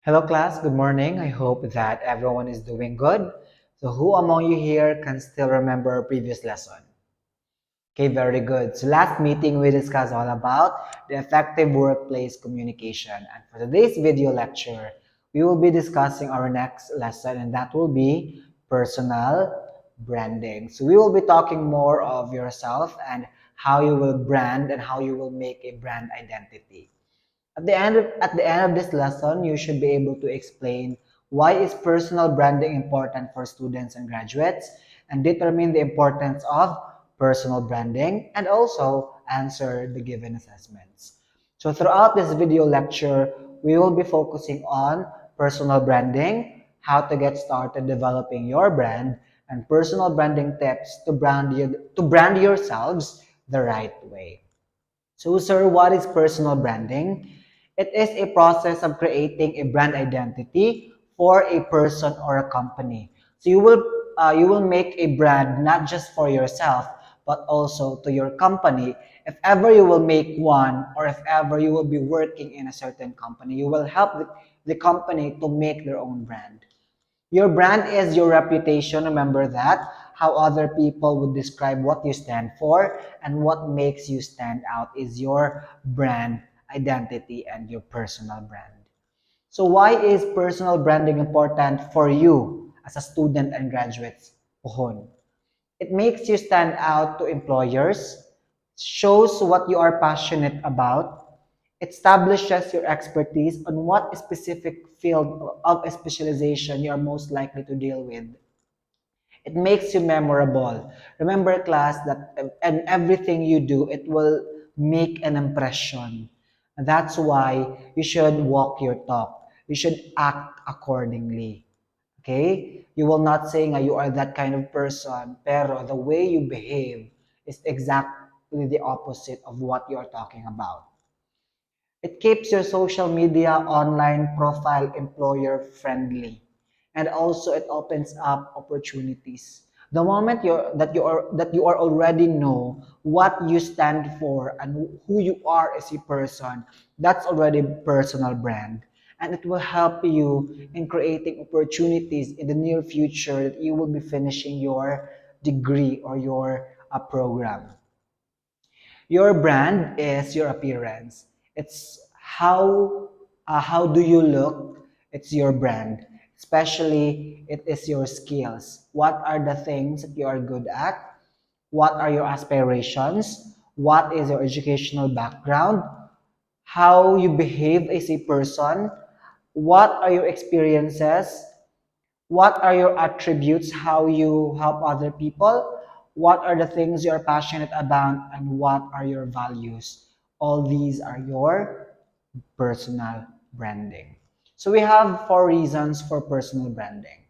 Hello class, good morning. I hope that everyone is doing good. So who among you here can still remember our previous lesson? Okay, very good. So last meeting we discussed all about the effective workplace communication. And for today's video lecture, we will be discussing our next lesson and that will be personal branding. So we will be talking more of yourself and how you will brand and how you will make a brand identity. At the end of this lesson, you should be able to explain why is personal branding important for students and graduates and determine the importance of personal branding and also answer the given assessments. So throughout this video lecture, we will be focusing on personal branding, how to get started developing your brand, and personal branding tips to brand yourselves the right way. So, sir, what is personal branding? It is a process of creating a brand identity for a person or a company. So you will make a brand not just for yourself, but also to your company. If ever you will make one, or if ever you will be working in a certain company, you will help the company to make their own brand. Your brand is your reputation. Remember that. How other people would describe what you stand for and what makes you stand out is your brand identity and your personal brand. So why is personal branding important for you as a student and graduates? Pohon. It makes you stand out to employers, shows what you are passionate about, establishes your expertise on what specific field of specialization you are most likely to deal with. It makes you memorable. Remember, class, that and everything you do, it will make an impression. That's why you should walk your talk. You should act accordingly. Okay? You will not say nga you are that kind of person, pero the way you behave is exactly the opposite of what you are talking about. It keeps your social media online profile employer friendly. And also it opens up opportunities. The moment that you are already know what you stand for and who you are as a person, that's already personal brand. And it will help you in creating opportunities in the near future that you will be finishing your degree or your program. Your brand is your appearance. It's how do you look? It's your brand. Especially it is your skills. What are the things that you are good at? What are your aspirations? What is your educational background? How you behave as a person? What are your experiences? What are your attributes? How you help other people? What are the things you are passionate about? And what are your values? All these are your personal branding. So we have 4 reasons for personal branding.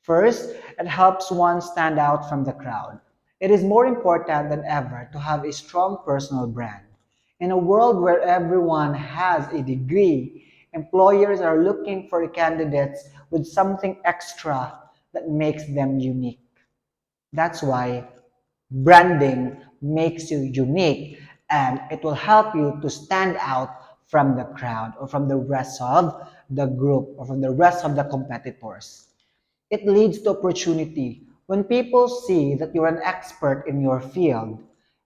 First, it helps one stand out from the crowd. It is more important than ever to have a strong personal brand. In a world where everyone has a degree, employers are looking for candidates with something extra that makes them unique. That's why branding makes you unique and it will help you to stand out from the crowd or from the rest of the group or from the rest of the competitors. It leads to opportunity. When people see that you're an expert in your field,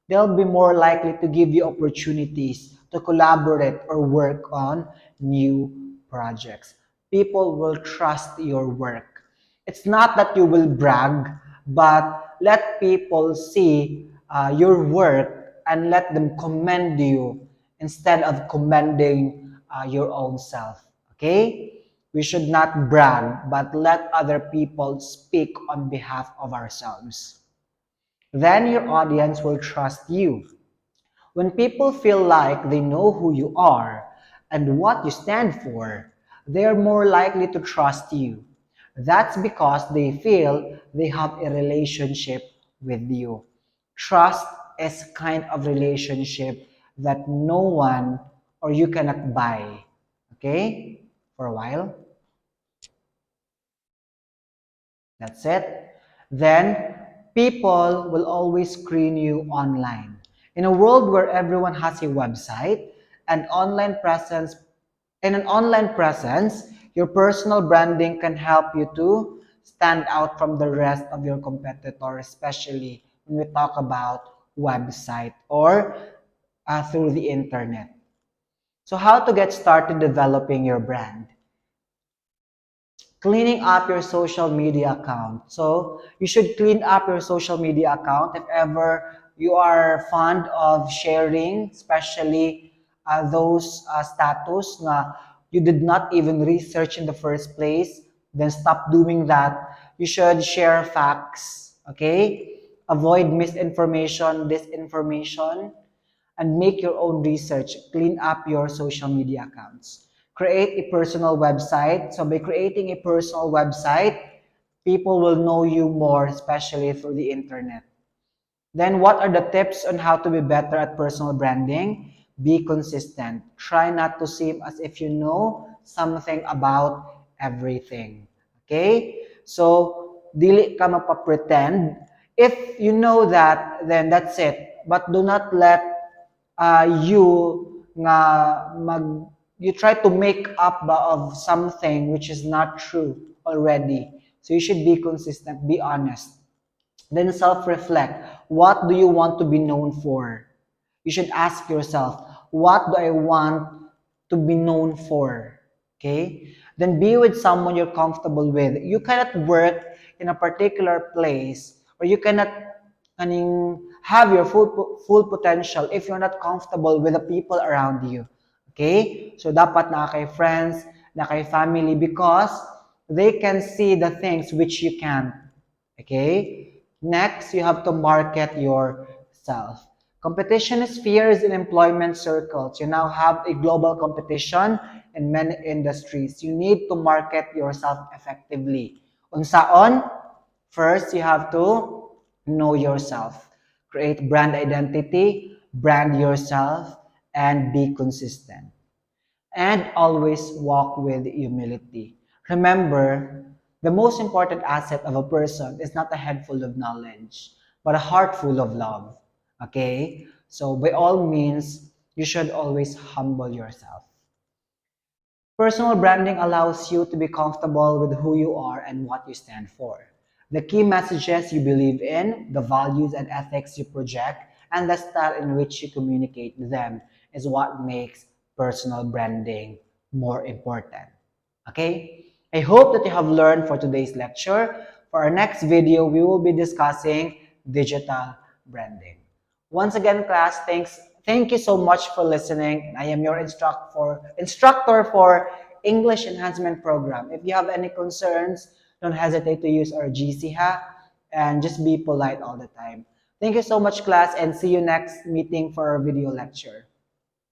they'll be more likely to give you opportunities to collaborate or work on new projects. People will trust your work. It's not that you will brag, but let people see your work and let them commend you instead of commending your own self. Okay? We should not brag, but let other people speak on behalf of ourselves. Then your audience will trust you. When people feel like they know who you are and what you stand for, they are more likely to trust you. That's because they feel they have a relationship with you. Trust is kind of relationship that no one or you cannot buy. Okay? For a while. That's it. Then people will always screen you online. In a world where everyone has a website, an online presence, in an online presence, Your personal branding can help you to stand out from the rest of your competitors, especially when we talk about website or through the internet. So how to get started developing your brand? Cleaning up your social media account. So you should clean up your social media account if ever you are fond of sharing, especially those status na you did not even research in the first place, then stop doing that. You should share facts, okay? Avoid misinformation, disinformation, and make your own research. Clean up your social media accounts. Create a personal website. So by creating a personal website, people will know you more, especially through the internet. Then what are the tips on how to be better at personal branding? Be consistent. Try not to seem as if you know something about everything. Okay? So, dili ka mapapretend. If you know that, then that's it. But do not let you try to make up of something which is not true already. So you should be consistent, be honest. Then self-reflect. What do you want to be known for? You should ask yourself, what do I want to be known for? Okay? Then be with someone you're comfortable with. You cannot work in a particular place or you cannot have your full potential if you're not comfortable with the people around you. Okay? So dapat na kay friends, na kay family because they can see the things which you can't. Okay? Next, you have to market yourself. Competition is fierce in employment circles. You now have a global competition in many industries. You need to market yourself effectively. Unsaon? First, you have to know yourself. Create brand identity, brand yourself, and be consistent. And always walk with humility. Remember, the most important asset of a person is not a head full of knowledge, but a heart full of love. Okay? So, by all means, you should always humble yourself. Personal branding allows you to be comfortable with who you are and what you stand for. The key messages you believe in, the values and ethics you project, and the style in which you communicate them is what makes personal branding more important. Okay? I hope that you have learned for today's lecture. For our next video, we will be discussing digital branding. Once again, class, thank you so much for listening. I am your instructor for English Enhancement Program. If you have any concerns, don't hesitate to use our GC and just be polite all the time. Thank you so much, class, and see you next meeting for our video lecture.